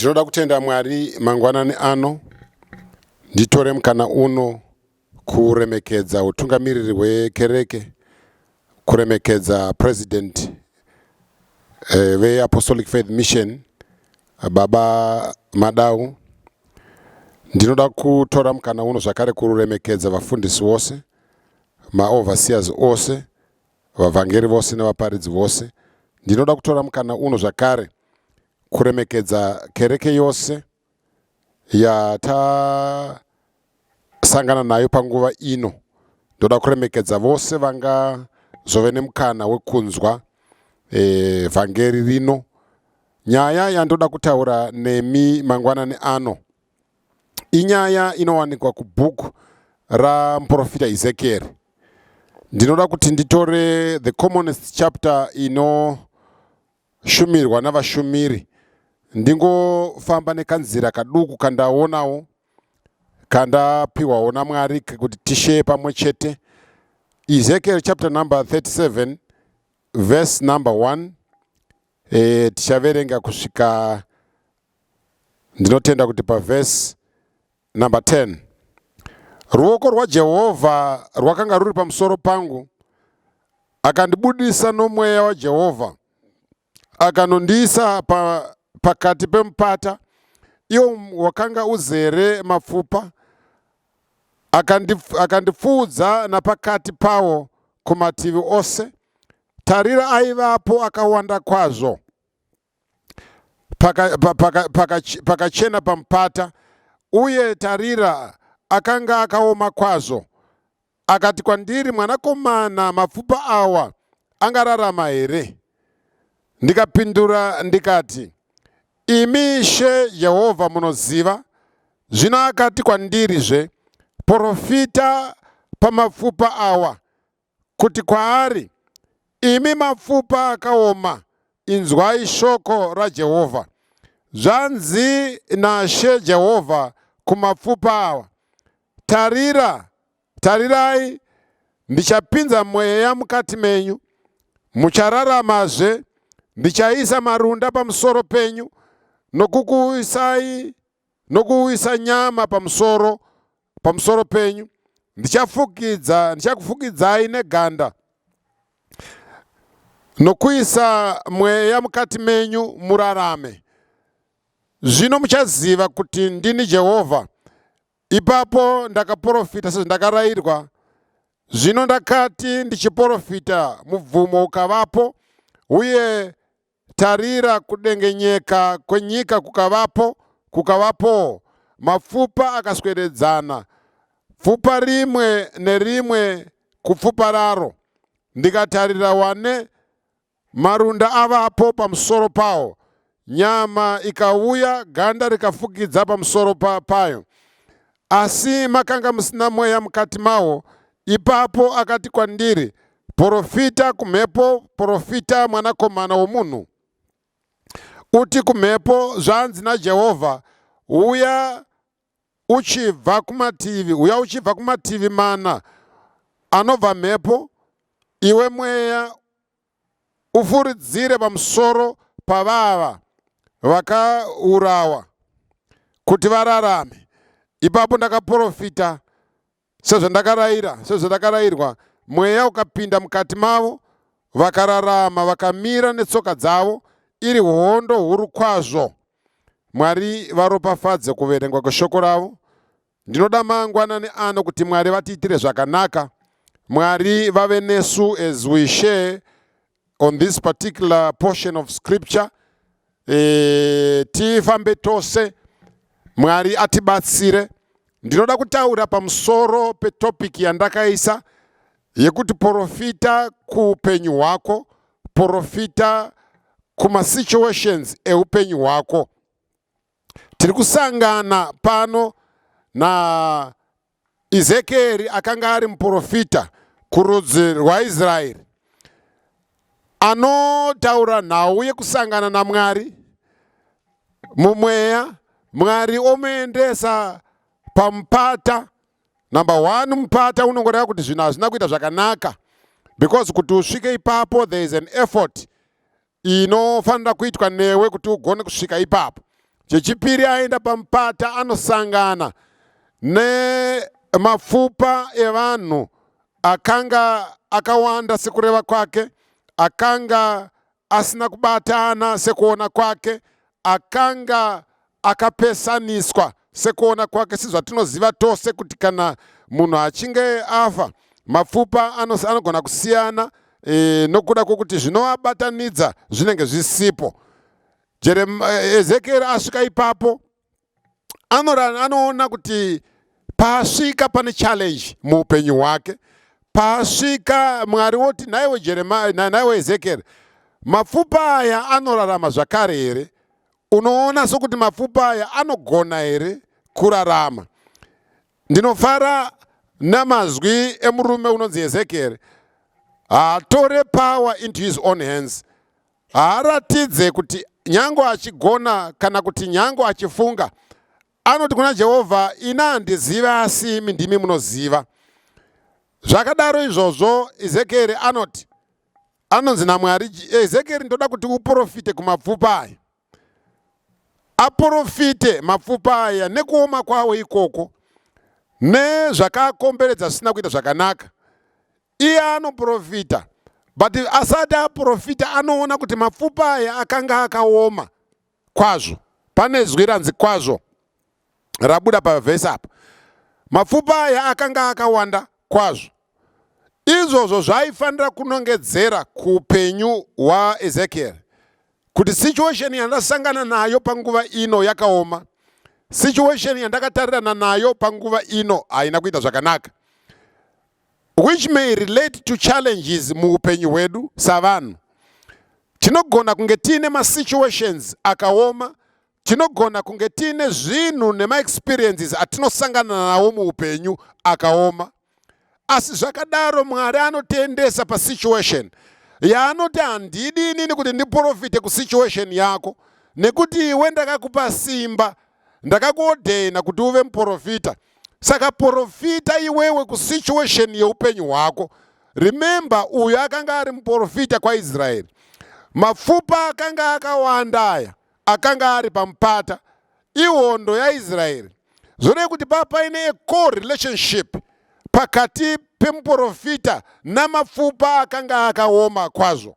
Ndinoda kutenda Mwari mangwanani ano nditore mukana uno kuremekedza utungamiriri hwekereke, kuremekedza president ve Apostolic Faith Mission Baba Madau. Ndinoda kutora mukana uno zvakare kuremekedza vafundisi vose, overseers ose, vavhangeri vose nevaparidzi vose. Ndinoda kutora mukana uno zvakare kuremekedza kereke yose yata sangana nayo panguva ino. Ndoda kuremekedza vose vanga zove nemukana wekunzwa vhangeri rino. Nyaya yandoda kutaura nemi mangwanani ano inyaya inowanikwa kubhuku raMuprofita Ezekiel. Ndinoda kuti nditore the commonest chapter ino shumirwa navashumiri, ndingofamba nekanzira kaduku kandaonawo kandapiwawo naMwari kuti tishe pamwe chete. Ezekiel chapter number 37 verse number 1. Tichaverenga kusvika ndinotenda kuti pa verse number 10. Ruoko rwaJehovha rwakanga ruri pamusoro pangu, akandibudisa nomweya waJehovha akanondiisa pakati pemupata iwo wakanga uzere mapfupa, akandifudza napakati pawo kumativi ose. Tarira aivapo akawanda kwazvo pakachena pamupata, uye tarira akanga akaoma kwazvo. Akati kwandiri, mwanakomana, mapfupa awa angararama here? Ndikapindura ndikati, imi Ishe Jehovha munoziva. Zvino akati kwandirizve, porofita pamapfupa awa kuti kwaari, imi mapfupa akaoma, inzwai shoko raJehovha. Zvanzi naShe Jehovha kumapfupa awa, tarirai, ndichapinza mweya mukati menyu, muchararamazve. Ndichaisa marunda pamusoro penyu, nokuisa nyama pamusoro penyu. Ndichakufukidzai neganda, nokuisa mweya mukati menyu murarame. Zvino muchaziva kuti ndini Jehovha. Ipapo ndakaprofita sezvandakarayirwa. Zvino ndakati ndichiprofita, mubvumo ukavapo, uye tarira, kudengenyeka kwenyika kukavapo. Mapfupa akaswededzana, pfupa rimwe nerimwe kupfupa raro. Ndikatarira wane marunda avapo pamusoro pawo, nyama ikauya, ganda rikafukidza pamusoro payo, asi makanga musina mweya mukati mawo. Ipapo akati kwandiri, porofita kumhepo, porofita mwanakomana womunhu. Uti kumhepo, zvanzi naJehovha, uya uchibva kumativi mana anobva mhepo. Iwe mweya, ufuridzire pamusoro pavava vakaurawa kuti vararame. Ipapo ndakaprofita sezvandakarayirwa. Mweya ukapinda mukati mavo, vakararama, vakamira netsoka dzavo, iri hondo huru kwazvo. Mwari varopafadze kuverengwa kweshoko ravo. Ndinoda mangwanani ano kuti Mwari vatiitire zvakanaka. Mwari vave nesu as we share on this particular portion of scripture. Tifambe tose, Mwari atibatsire. Ndinoda kutaura pamusoro petopiki yandakaisa yekuti porofita kuhupenyu hwako, porofita kumasituations eupenyu hwako. Tiri kusangana pano na Ezekiel akanga ari muprofita kurudzi rwaIsraeri, anotaura nhau yekusangana naMwari mumweya. Mwari omuendesa pamupata. Number 1, mupata unongoreva kuti zvinhu hazvina kuita zvakanaka, because kuti usvike ipapo there is an effort inofanira kuitwa newe kuti ugone kusvika ipapo. chechipiri aenda pamupata anosangana nemafupa evanhu akanga akawanda sekureva kwake, akanga asina kubatana sekuona kwake, akanga akapesaniswa sekuona kwake. Sizvatinoziva tose kuti kana munhu achinge afa mafupa anogona kusiyana nokuda kwokuti zvinoabatanidza zvinenge zvisipo. Ezekieri asvika ipapo anoona kuti paasvika pane challenge muupenyu hwake. Paasvika Mwari woti naiwe Ezekieri, mafupa aya anorarama zvakare here? Unoona sokuti mafupa aya anogona here kurarama? Ndinofara namazwi emurume unonzi Ezekieri. Haatore power into his own hands. Haaratidze kuti nyango achigona kana kuti nyango achifunga. Anoti kuna Jehovha, ina handiziva asi imi ndimi munoziva. Zvakadaro izvozvo Ezekieri anonzi naMwari, Ezekieri ndoda kuti uprofite kumapfupa aya. Aprofite mapfupa aya nekuoma kwawo ikoko, nezvakakomberedza zvisina kuita zvakanaka. Iye anoprofita, but asati aprofita anoona kuti mapfupa aya akanga akaoma kwazvo. Pane zwi ranzi kwazvo rabuda pavhesi apa. Mapfupa aya akanga akawanda kwazvo. Izvozvo zvaifanira kunongedzera kuupenyu hwaEzekieri, kuti situation yandasangana nayo panguva ino yakaoma, situation yandakatarirana nayo panguva ino haina kuita zvakanaka, which may relate to challenges muupenyu hwedu savanhu. Tinogona kunge tiine masituations akaoma, tinogona kunge tiine zvinhu nemaexperiences atinosangana nawo muupenyu akaoma. Asi zvakadaro Mwari anotiendesa pasituation yaanoti handidi inini kuti ndiprofite kusituation yako, nekuti iwe ndakakupa simba, ndakakuodhena kuti uve muprofita. Saka profita iwewe kusituation yeupenyu hwako. Remember, uyu akanga ari muprofita kwaIsraeri. Mafupa akanga akawanda aya akanga ari pamupata, ihondo yaIsraeri. Zvoreva kuti paine co-relationship pakati pemuprofita namafupa akanga akaoma kwazvo.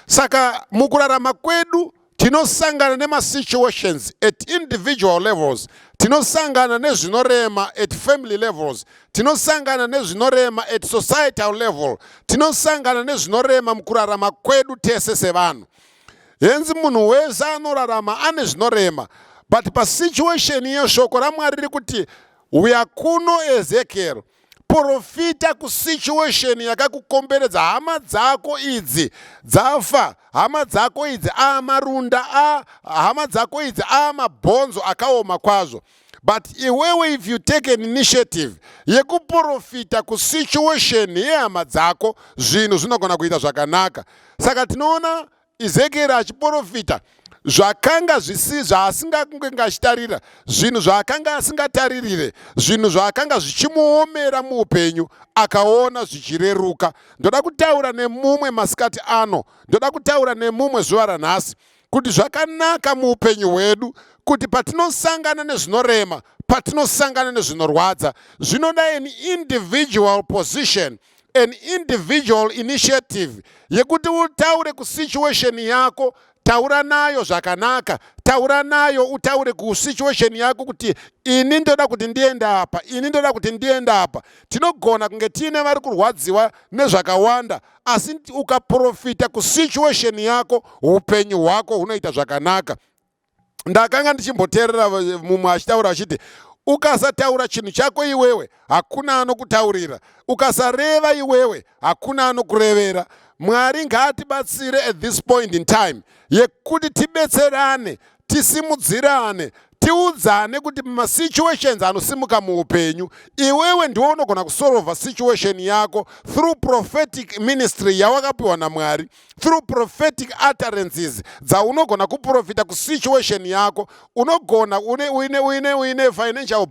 Saka mukurarama kwedu tinosangana nemasituations at individual levels, tinosangana nezvinorema at family levels, tinosangana nezvinorema at societal level, tinosangana nezvinorema mukurarama kwedu tese sevanhu. Henzi munhu wese anorarama ane zvinorema, but pasituation iyo shoko raMwari riri kuti uya kuno Ezekieri, profita kusituation yakakukomberedza. Hama dzako idzi dzafa, hama dzako idzi amarunda, hama dzako idzi amabhonzo akaoma kwazvo. But iwewe, if you take an initiative yekuprofita kusituation yehama dzako, zvinhu zvinogona kuita zvakanaka. Saka tinoona Ezekieri achiprofita zvakanga zvaasingakunge achitarira, zvinhu zvaakanga asingataririre, zvinhu zvaakanga zvichimuomera muupenyu, akaona zvichireruka. Ndoda kutaura nemumwe masikati ano, ndoda kutaura nemumwe zuva ranhasi, kuti zvakanaka muupenyu hwedu kuti patinosangana nezvinorema, patinosangana nezvinorwadza, zvinoda an individual position, an individual initiative yekuti utaure kusituation yako. Taura nayo zvakanaka, taura nayo, utaure kusituation yako kuti ini ndoda kuti ndienda apa, ini ndoda kuti ndienda apa. Tinogona kunge tiine vari kurwadziwa nezvakawanda, asi ukaprofita kusituation yako, upenyu hwako hunoita zvakanaka. Ndakanga ndichimboteerera mumwe achitaura achiti, ukasataura chinhu chako iwewe hakuna anokutaurira, ukasareva iwewe hakuna anokurevera. Mwari ngaatibatsire at this point in time yekuti tibetserane, tisimudzirane, tiudzane kuti masituations anosimuka muupenyu iwewe ndiwe unogona kusolva situation yako through prophetic ministry yawakapiwa naMwari, through prophetic utterances dzaunogona kuprofita kusituation yako. Unogona uine financial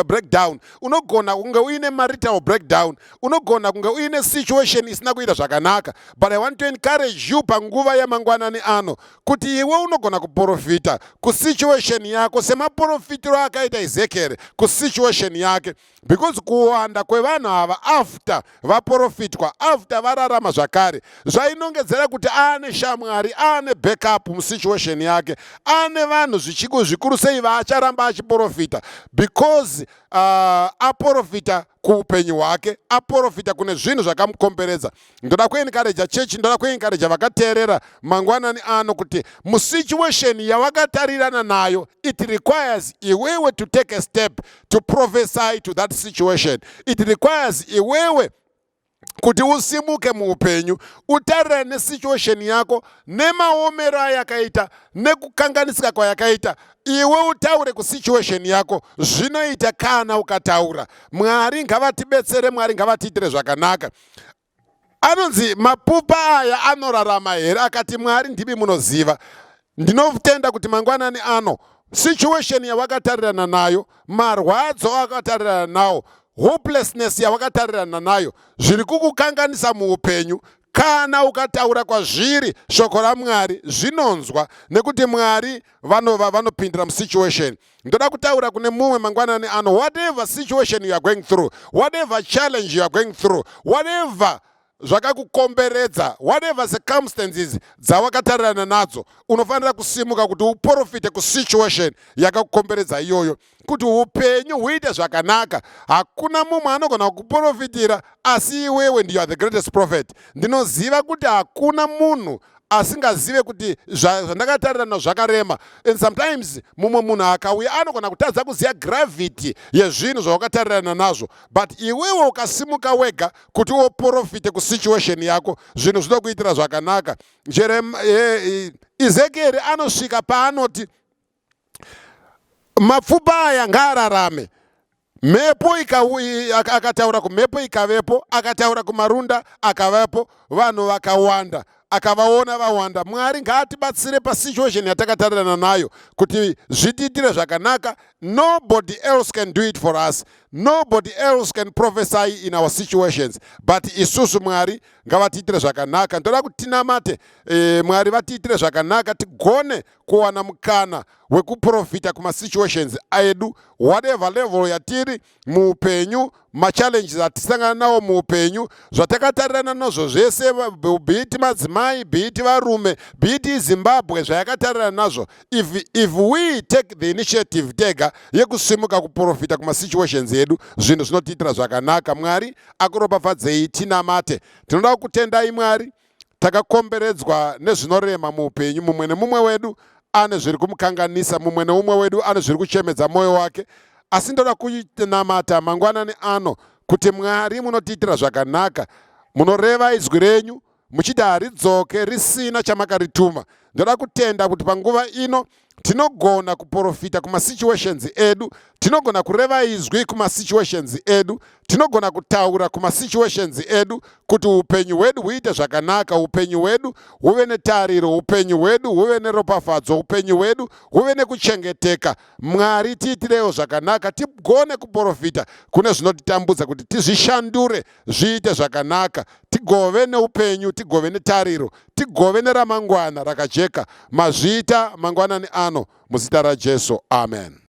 breakdown, unogona kunge uine marital breakdown, unogona kunge uine situation isina kuita zvakanaka. But I want to encourage you panguva yamangwanani ano kuti iwe unogona kuprofita kusituation yako semaprofitiro akaita Ezekiel kusituation yake, because kuwanda kwevanhu ava after vaprofitwa, after vararama zvakare, zvainongedzera kuti ane shamwari, ane backup musituation yake, ane vanhu zvikuru sei vaacharamba achiprofita, because aprofita kuupenyu hwake, aprofita kune zvinhu zvakamukomberedza. Ndoda kuencourage chechi, ndoda kuencourage vakateerera mangwanani ano kuti musituation yawakatarirana nayo, it requires iwewe to take a step to prophesy to that situation. It requires iwewe kuti usimuke muupenyu, utarire nesituation yako, nemaomero ayakaita, nekukanganisika kwayakaita, iwe utaure kusituation yako. Zvinoita kana ukataura. Mwari ngavatibetsere, Mwari ngavatiitire zvakanaka. Anonzi mapupa aya anorarama here? Akati Mwari ndimi munoziva. Ndinotenda kuti mangwanani ano situation yawakatarirana nayo, marwadzo akatarirana nawo, hopelessness yawakatarirana nayo, zviri kukukanganisa muupenyu, kana ukataura kwazviri shoko raMwari zvinonzwa, nekuti Mwari vanopindira musituation. Ndoda kutaura kune mumwe mangwanani ano, whatever situation you are going through, whatever challenge you are going through, whatever zvakakukomberedza, whatever circumstances dzawakatarirana nadzo, unofanira kusimuka kuti uprofite kusituation yakakukomberedza iyoyo, kuti upenyu huite zvakanaka. Hakuna mumwe anogona kukuprofitira asi iwewe ndiyo the greatest prophet. Ndinoziva kuti hakuna munhu asingazive kuti zvandakatarirana zvakarema. And sometimes mumwe munhu akauya anogona kutadza kuziva gravity yezvinhu zvawakatarirana nazvo, but iwewe ukasimuka wega kuti uprofite kusituation yako, zvinhu zvinokuitira zvakanaka. Ezekiel anosvika paanoti mapfupa aya ngaararame. Mhepo akataura kumhepo ikavepo, akataura kumarunda akavapo, vanhu vakawanda, akavaona vawanda. Mwari ngaatibatsire pasituation yatakatarirana nayo kuti zvitiitire zvakanaka. Nobody else can do it for us. Nobody else can prophesy in our situations, but isusu Mwari ngavatiitire zvakanaka. Ndoda kuti tinamate Mwari vatiitire zvakanaka, tigone kuwana mukana wekuprofita kumasituations edu, whatever level yatiri muupenyu, machallenges atisangana nawo muupenyu, zvatakatarirana nazvo zvese, bhiti madzimai, bhiti varume, bhiti Zimbabwe zvayakatarirana nazvo. If we take the initiative tega yekusimuka kuprofita kumasituations edu, zvinhu zvinotiitira zvakanaka. Mwari akuropafadzei, tinamate. Tinoda kutendai Mwari, takakomberedzwa nezvinorema muupenyu. Mumwe nemumwe wedu ane zviri kumukanganisa, mumwe nemumwe wedu ane zviri kuchemedza moyo wake, asi ndoda kunamata mangwanani ano kuti Mwari munotiitira zvakanaka, munoreva izwi renyu muchiti haridzoke risina chamakarituma. Ndoda kutenda kuti panguva ino tinogona kuprofita kumasituations edu, tinogona kureva izwi kumasituations edu, tinogona kutaura kumasituations edu kuti upenyu hwedu huite zvakanaka, upenyu hwedu huve netariro, upenyu hwedu huve neropafadzo, upenyu hwedu huve nekuchengeteka. Mwari tiitirewo zvakanaka, tigone kuprofita kune zvinotitambudza kuti tizvishandure zviite zvakanaka, tigove neupenyu, tigove netariro, tigove neramangwana rakajeka. Mazviita mangwanani ano muzita raJesu, amen.